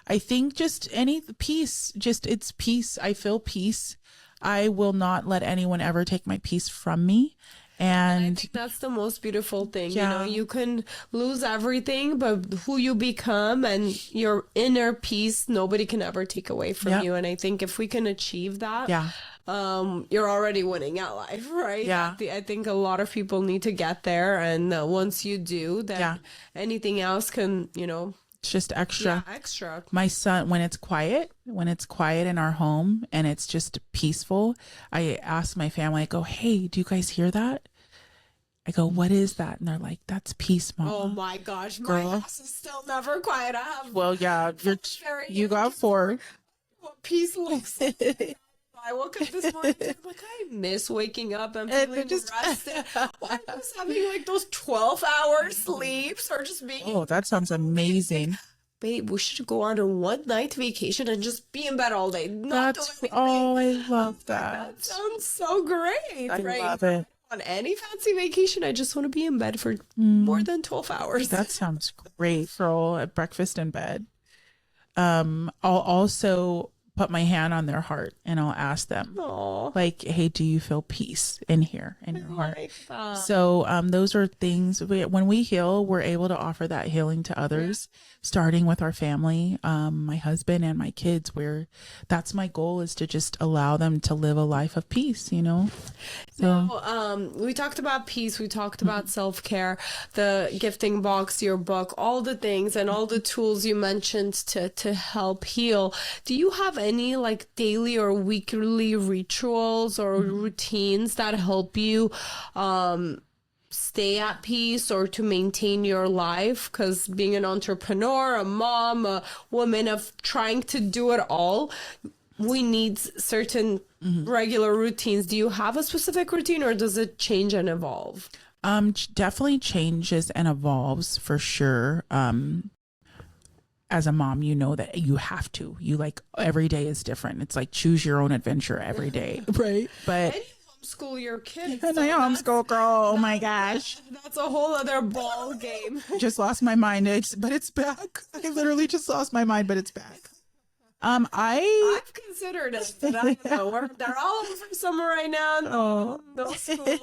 I think just any peace, it's peace. I feel peace. I will not let anyone ever take my peace from me. And I think that's the most beautiful thing. Yeah. You know, you can lose everything, but who you become and your inner peace, nobody can ever take away from you. And I think if we can achieve that, you're already winning at life, right? Yeah. I think a lot of people need to get there. And once you do, then anything else can, it's just extra. Yeah, extra. My son, when it's quiet in our home and it's just peaceful, I ask my family, I go, hey, do you guys hear that? I go, what is that? And they're like, that's peace, Mama. Oh my gosh, girl. My house is still never quiet. I have well, yeah, you got 4. What peace looks like. I woke up this morning, I'm like, I miss waking up and feeling rested. I was having like those 12-hour sleeps or just being. Oh, that sounds amazing. Babe, we should go on a one-night vacation and just be in bed all day. I love that. That sounds so great. I love it. On any fancy vacation, I just want to be in bed for more than 12 hours. That sounds great, girl. At breakfast in bed. I'll also put my hand on their heart and I'll ask them, like, hey, do you feel peace in here in your heart? Like so those are things when we heal, we're able to offer that healing to others, starting with our family, my husband and my kids, where that's my goal, is to just allow them to live a life of peace, So we talked about peace, we talked about self-care, the gifting box, your book, all the things and all the tools you mentioned to help heal. Do you have any like daily or weekly rituals or routines that help you stay at peace or to maintain your life? Because being an entrepreneur, a mom, a woman of trying to do it all, we need certain regular routines. Do you have a specific routine, or does it change and evolve? Definitely changes and evolves for sure. As a mom, you know that you have to. You like every day is different. It's like choose your own adventure every day, right? But and you homeschool your kids. And I homeschool, girl. Oh my gosh, that's a whole other ball game. Just lost my mind. But it's back. I literally just lost my mind, but it's back. I I've considered it, but I don't know. They're all over summer right now. No school.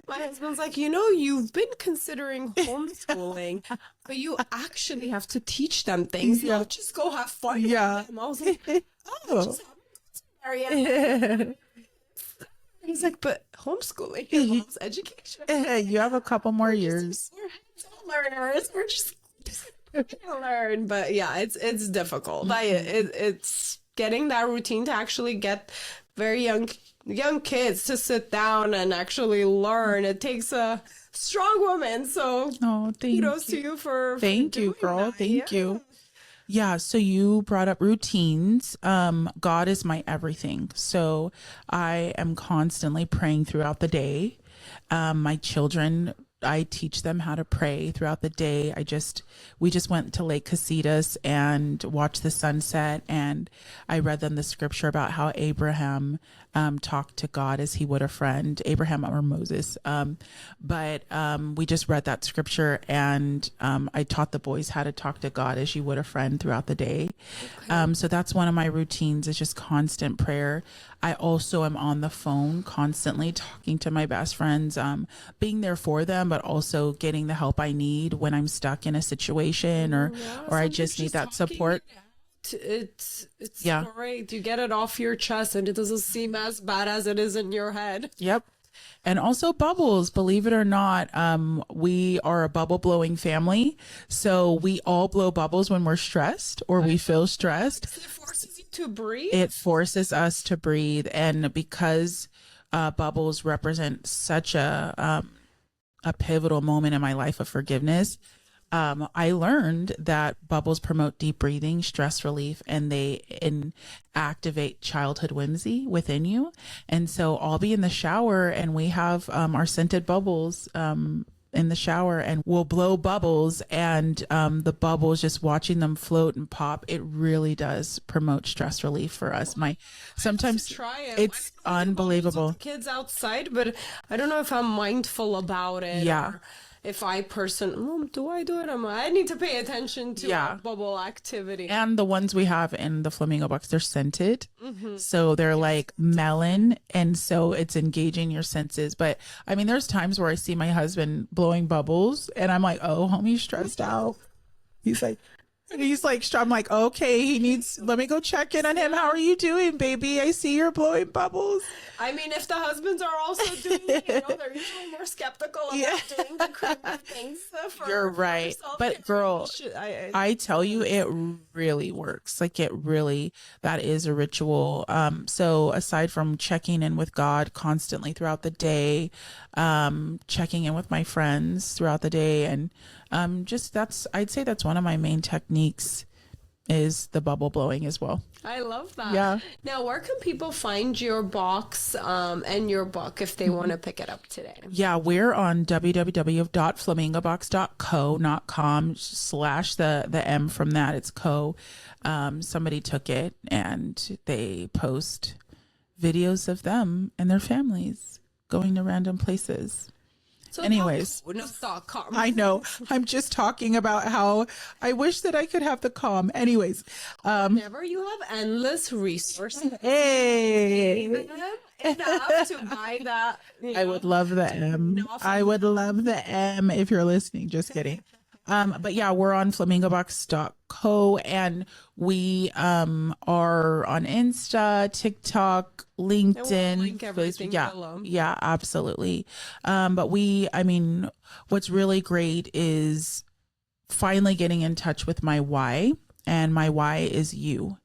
My husband's like, you've been considering homeschooling, but you actually have to teach them things. Yeah. Not just go have fun. Yeah. With them. I was like, Oh. just have He's like, but homeschooling involves education. You have a couple more years. We're hands-on learners. We're just learn, but yeah, it's difficult. It's getting that routine to actually get very young kids to sit down and actually learn. It takes a strong woman. So kudos to you for Thank you, doing girl. that. Thank Yeah. you. Yeah, so you brought up routines. God is my everything. So I am constantly praying throughout the day. My children, I teach them how to pray throughout the day. We just went to Lake Casitas and watched the sunset, and I read them the scripture about how Abraham talked to God as he would a friend, Abraham or Moses. But we just read that scripture, and I taught the boys how to talk to God as you would a friend throughout the day. Okay. So that's one of my routines, is just constant prayer. I also am on the phone constantly talking to my best friends, being there for them, but also getting the help I need when I'm stuck in a situation or I just need that support. It's Yeah. great. You get it off your chest and it doesn't seem as bad as it is in your head. Yep. And also bubbles, believe it or not, we are a bubble blowing family. So we all blow bubbles when we're stressed or we feel stressed. It forces you to breathe. It forces us to breathe. And because bubbles represent such a pivotal moment in my life of forgiveness, I learned that bubbles promote deep breathing, stress relief, and they activate childhood whimsy within you. And so I'll be in the shower and we have our scented bubbles in the shower, and we'll blow bubbles, and the bubbles, just watching them float and pop, it really does promote stress relief for us. Sometimes try it. It's unbelievable. Kids outside, but I don't know if I'm mindful about it. Yeah. Or if I do I do it? I need to pay attention to our bubble activity. And the ones we have in the Flamingo Box, they're scented. So they're like melon. And so it's engaging your senses. But I mean, there's times where I see my husband blowing bubbles and I'm like, oh, homie's stressed out. He's like, I'm like, okay, let me go check in on him. How are you doing, baby? I see you're blowing bubbles. I mean, if the husbands are also doing it, they're usually more skeptical about doing the creepy things. You're right. But girl, I tell you, it really works. Like that is a ritual. So aside from checking in with God constantly throughout the day, checking in with my friends throughout the day, and I'd say that's one of my main techniques, is the bubble blowing as well. I love that. Yeah. Now, where can people find your box and your book if they want to pick it up today? Yeah, we're on www.flamingobox.co, not com, / the M from that. It's co. Somebody took it and they post videos of them and their families going to random places. So anyways, .com. I know. I'm just talking about how I wish that I could have the calm. Anyways, whenever you have endless resources, hey, enough to buy that. I would love the M. I would love the M if you're listening. Just kidding. But yeah, we're on flamingobox.co, and we are on Insta, TikTok, LinkedIn, Facebook. Yeah, absolutely. But what's really great is finally getting in touch with my why, and my why is you.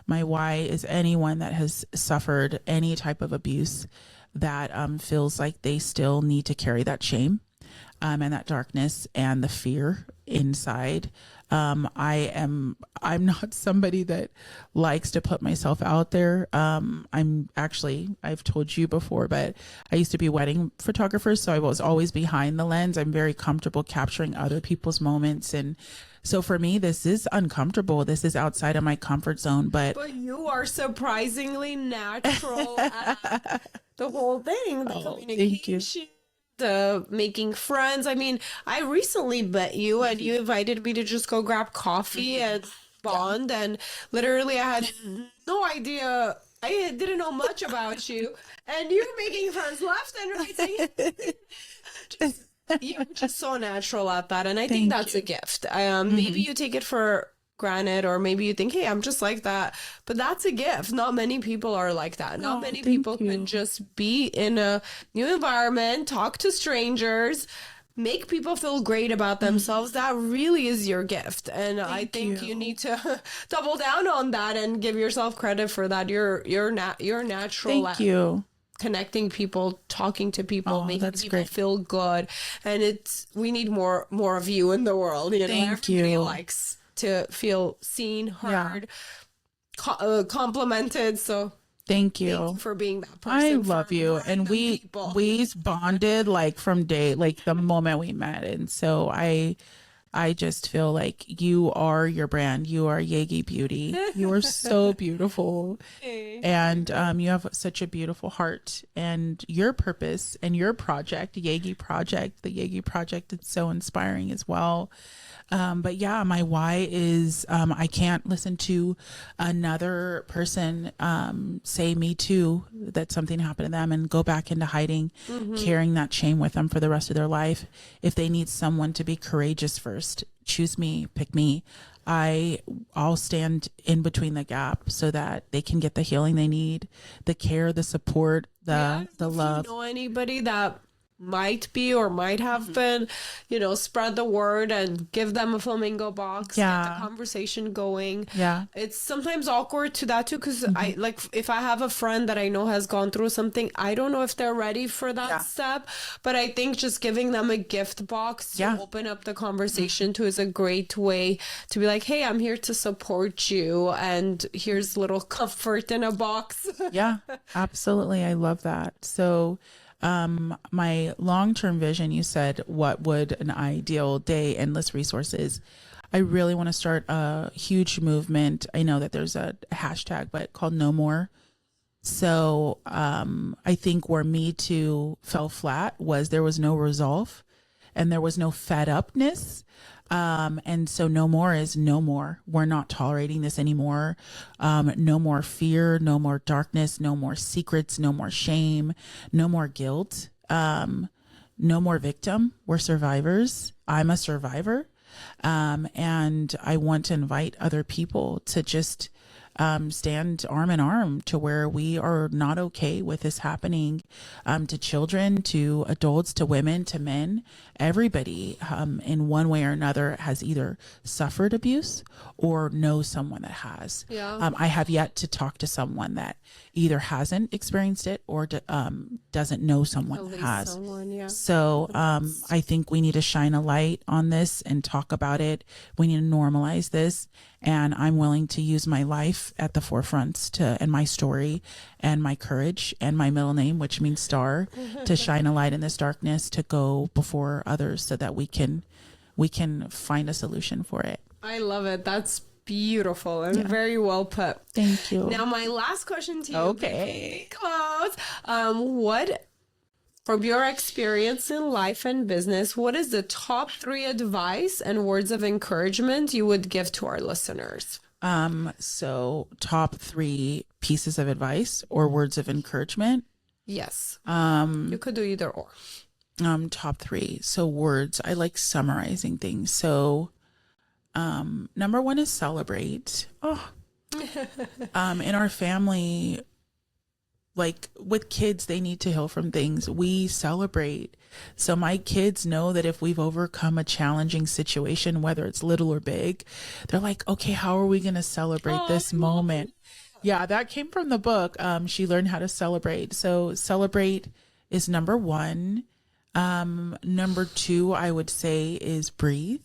My why is anyone that has suffered any type of abuse that feels like they still need to carry that shame. And that darkness and the fear inside. I'm not somebody that likes to put myself out there. I've told you before, but I used to be a wedding photographer, so I was always behind the lens. I'm very comfortable capturing other people's moments. And so for me, this is uncomfortable. This is outside of my comfort zone, but you are surprisingly natural at the whole thing, the communication. Thank you. The making friends. I mean, I recently met you and you invited me to just go grab coffee, and bond. And literally, I had no idea. I didn't know much about you, and you're making friends left and right. You're just so natural at that, and I think that's a gift. Maybe you take it for granted, or maybe you think, hey, I'm just like that, but that's a gift. Not many people are like that. Not many people can just be in a new environment, talk to strangers, make people feel great about themselves. That really is your gift, and I think you need to double down on that and give yourself credit for that. You're natural. Thank you. Connecting people, talking to people, making people feel good, and we need more of you in the world. You know, everybody likes to feel seen, heard, complimented. So thank you for being that person. I love you, and we bonded like from the moment we met, and so I just feel like you are your brand. You are Yegi Beauty. You are so beautiful. And you have such a beautiful heart, and your purpose and your project, the Yegi Project, is so inspiring as well. But yeah, my why is I can't listen to another person say me too, that something happened to them, and go back into hiding, carrying that shame with them for the rest of their life. If they need someone to be courageous first, choose me, pick me. I'll stand in between the gap so that they can get the healing they need, the care, the support, the love. If you know anybody that might be or might have been, spread the word and give them a Flamingo Box, get the conversation going. It's sometimes awkward to that too, because I like, if I have a friend that I know has gone through something, I don't know if they're ready for that step, but I think just giving them a gift box to open up the conversation to is a great way to be like, hey, I'm here to support you, and here's a little comfort in a box. Yeah, absolutely. I love that. So my long-term vision, you said, what would an ideal day, endless resources. I really want to start a huge movement. I know that there's a hashtag, but called No More. So, I think where Me Too fell flat was there was no resolve and there was no fed upness. And so no more is no more. We're not tolerating this anymore. No more fear, no more darkness, no more secrets, no more shame, no more guilt. No more victim. We're survivors. I'm a survivor. And I want to invite other people to just stand arm in arm to where we are not okay with this happening, to children, to adults, to women, to men. Everybody in one way or another has either suffered abuse or knows someone that has. I have yet to talk to someone that either hasn't experienced it or doesn't know someone that has. So I think we need to shine a light on this and talk about it. We need to normalize this. And I'm willing to use my life at the forefront and my story and my courage and my middle name, which means star, to shine a light in this darkness, to go before others so that we can find a solution for it. I love it. That's beautiful and very well put. Thank you. Now, my last question to you. Okay. Close. What, from your experience in life and business, what is the top 3 advice and words of encouragement you would give to our listeners? So top 3 pieces of advice or words of encouragement. Yes. You could do either or. Top 3. So words, I like summarizing things. So, number 1 is celebrate. In our family, like with kids, they need to heal from things. We celebrate. So my kids know that if we've overcome a challenging situation, whether it's little or big, they're like, okay, how are we going to celebrate this moment? Yeah, that came from the book. She learned how to celebrate. So celebrate is number 1. Number 2, I would say, is breathe.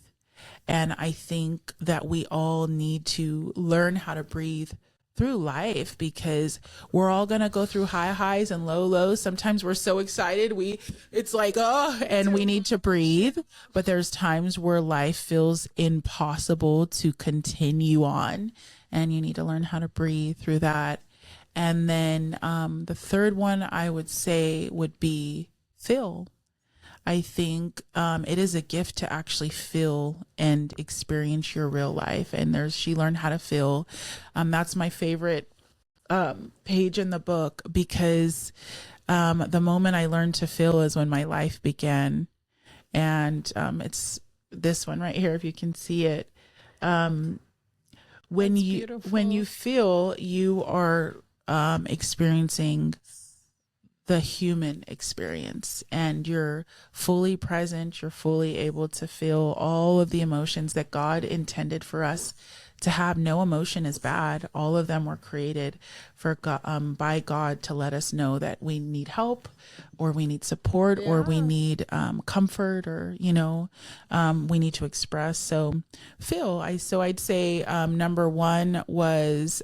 And I think that we all need to learn how to breathe through life, because we're all going to go through high highs and low lows. Sometimes we're so excited. It's like, and we need to breathe. But there's times where life feels impossible to continue on, and you need to learn how to breathe through that. And then, the third one I would say would be feel. I think it is a gift to actually feel and experience your real life. And she learned how to feel. That's my favorite page in the book, because the moment I learned to feel is when my life began. And it's this one right here, if you can see it. When you feel, you are experiencing the human experience, and you're fully present. You're fully able to feel all of the emotions that God intended for us to have. No emotion is bad. All of them were created for God, by God, to let us know that we need help, or we need support, or we need comfort, or we need to express. So feel. I'd say number one was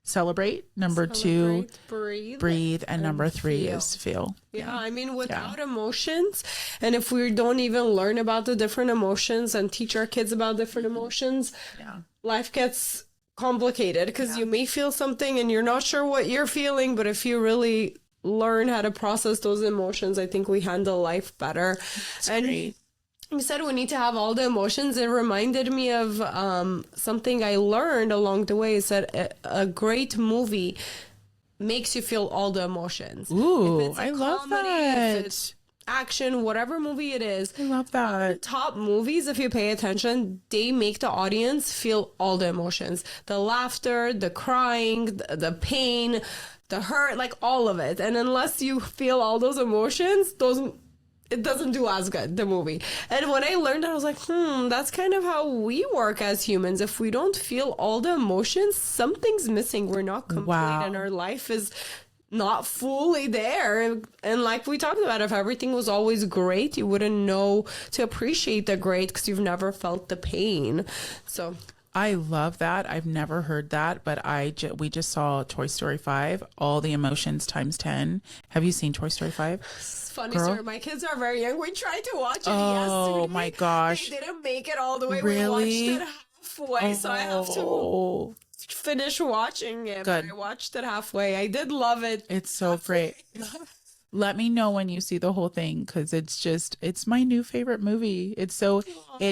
celebrate. Number two, breathe. And number three is feel. Yeah, I mean, without emotions, and if we don't even learn about the different emotions and teach our kids about different emotions, life gets complicated, because you may feel something and you're not sure what you're feeling, but if you really learn how to process those emotions, I think we handle life better. That's great. You said we need to have all the emotions. It reminded me of something I learned along the way. Is that a great movie makes you feel all the emotions. Ooh, I love that. If it's action, whatever movie it is. I love that. Top movies, if you pay attention, they make the audience feel all the emotions. The laughter, the crying, the pain, the hurt, like all of it. And unless you feel all those emotions, it doesn't do as good, the movie. And when I learned that, I was like, that's kind of how we work as humans. If we don't feel all the emotions, something's missing. We're not complete, and our life is not fully there. And like we talked about, if everything was always great, you wouldn't know to appreciate the great, because you've never felt the pain. So I love that. I've never heard that, but we just saw Toy Story 5, all the emotions times 10. Have you seen Toy Story 5? Funny story. My kids are very young. We tried to watch it yesterday. Oh my gosh. They didn't make it all the way. Really? We watched it halfway, so I have to finish watching it. Good. I watched it halfway. I did love it. It's so great. Let me know when you see the whole thing, because it's my new favorite movie. It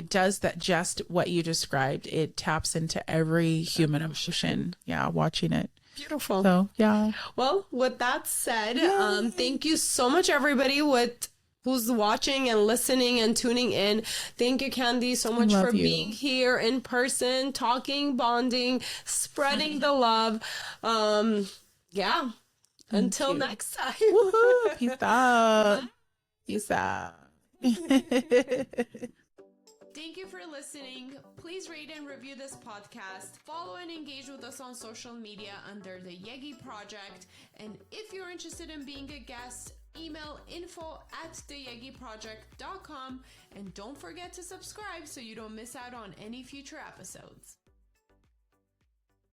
does that, just what you described. It taps into every human emotion. Yeah, watching it. Beautiful. So, yeah. Well, with that said, thank you so much, everybody, who's watching and listening and tuning in. Thank you, Candy, so much for being here in person, talking, bonding, spreading the love. Until next time. Woohoo. Peace out. Peace out. Thank you for listening. Please rate and review this podcast. Follow and engage with us on social media under the Yegi Project. And if you're interested in being a guest, email info@theyegiproject.com. And don't forget to subscribe so you don't miss out on any future episodes.